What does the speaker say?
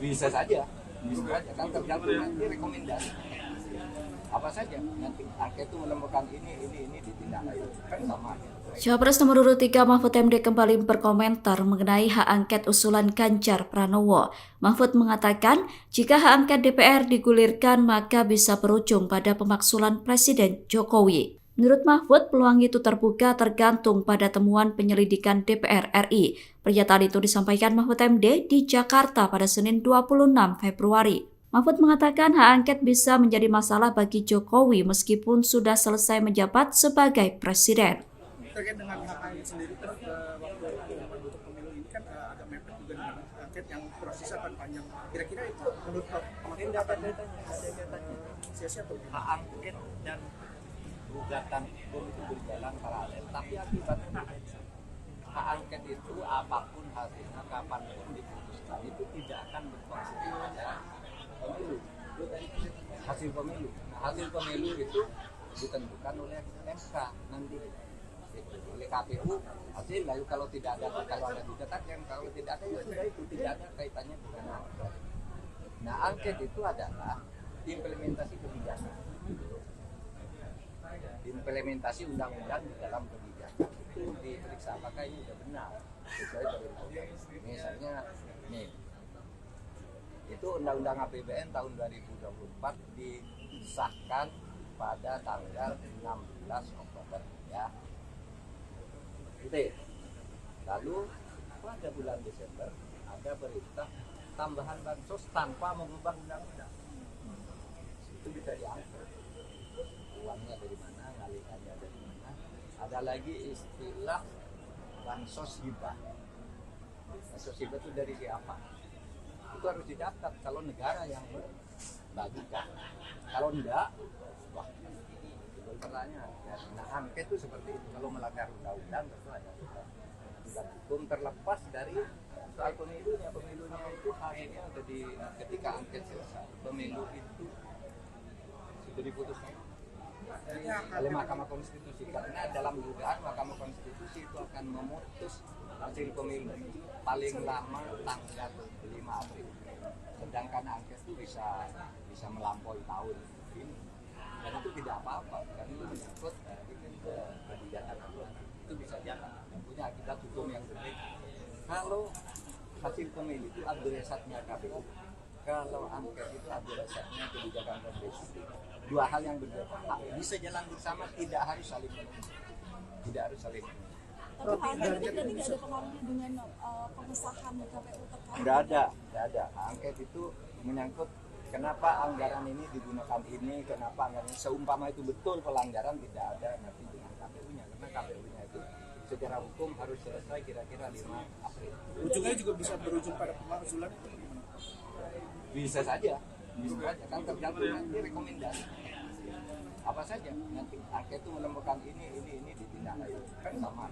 Bisa saja kan tergantung nanti rekomendasi apa saja nanti angket itu menemukan ini ditindaklanjuti kan sama. Cawapres nomor urut 3 Mahfud MD kembali berkomentar mengenai hak angket usulan Ganjar Pranowo. Mahfud mengatakan, jika hak angket DPR digulirkan maka bisa berujung pada pemaksulan Presiden Jokowi. Menurut Mahfud, peluang itu terbuka tergantung pada temuan penyelidikan DPR RI. Pernyataan itu disampaikan Mahfud MD di Jakarta pada Senin 26 Februari. Mahfud mengatakan hak angket bisa menjadi masalah bagi Jokowi meskipun sudah selesai menjabat sebagai presiden. Terkait dengan hak angket sendiri kan waktu pengumuman untuk pemilu ini kan agak mepet juga dengan angket yang prosesnya akan panjang. Kira-kira itu menurut Mahfud akan sia-sia atau Hak angket dan gugatan hukum itu berjalan paralel, tapi akibatnya berbeda. Hak angket itu apapun hasilnya, kapanpun diputuskan itu tidak akan berkonflik pada pemilu. Hasil pemilu. Nah, hasil pemilu itu ditentukan oleh MK nanti. Oleh KPU hasil lalu kalau ada gugatan kan kalau tidak ada ya sudah itu tidak ada kaitannya dengan angket. Nah angket itu adalah implementasi kebijakan, implementasi undang-undang di dalam kebijakan itu diperiksa apakah ini sudah benar sesuai dengan undang-undang. Misalnya nih itu undang-undang APBN tahun 2024 disahkan pada tanggal 16 Oktober ya. Lalu pada bulan Desember ada perintah tambahan bansos tanpa mengubah undang-undang. Itu bisa diangkat. Uangnya dari mana, ngalihannya dari mana. Ada lagi istilah bansos hibah. Bansos hibah itu dari siapa? Itu harus dicatat kalau negara yang membagikan. Kalau enggak, wah, itu pertanyaan. Nah, angket itu seperti itu. Kalau melanggar undang-undang tentu ada hukum terlepas dari soal pemilunya. Pemilunya itu hasilnya sudah ketika angket selesai. Pemilu itu sudah diputuskan oleh Mahkamah Konstitusi karena dalam dugaan Mahkamah Konstitusi itu akan memutus hasil pemilu paling lama tanggal 5 April. Sedangkan angket itu bisa melampaui tahun ini. Dan itu tidak apa-apa karena itu menyangkut kebijakan itu bisa jalan dan punya akibat hukum yang berbeda. Kalau hasil pemilu itu adresatnya KPU, kalau angket itu adresatnya kebijakan presiden, dua hal yang berbeda. Bisa jalan bersama, tidak harus saling menuntut. Tidak harus saling menuntut. Tapi hak angket itu tidak ada pengaruhnya dengan pengesahan KPU terkait. Tidak ada. Angket itu menyangkut kenapa anggaran ini digunakan ini, kenapa anggaran ini. Seumpama itu betul pelanggaran tidak ada nanti dengan KPU-nya karena KPU-nya itu secara hukum harus selesai kira-kira 5 April. ujungnya juga bisa berujung pada pemakzulan itu gimana? Bisa saja kan tergantung nanti rekomendasi apa saja nanti angket itu menemukan ini ditindaklanjuti kan sama.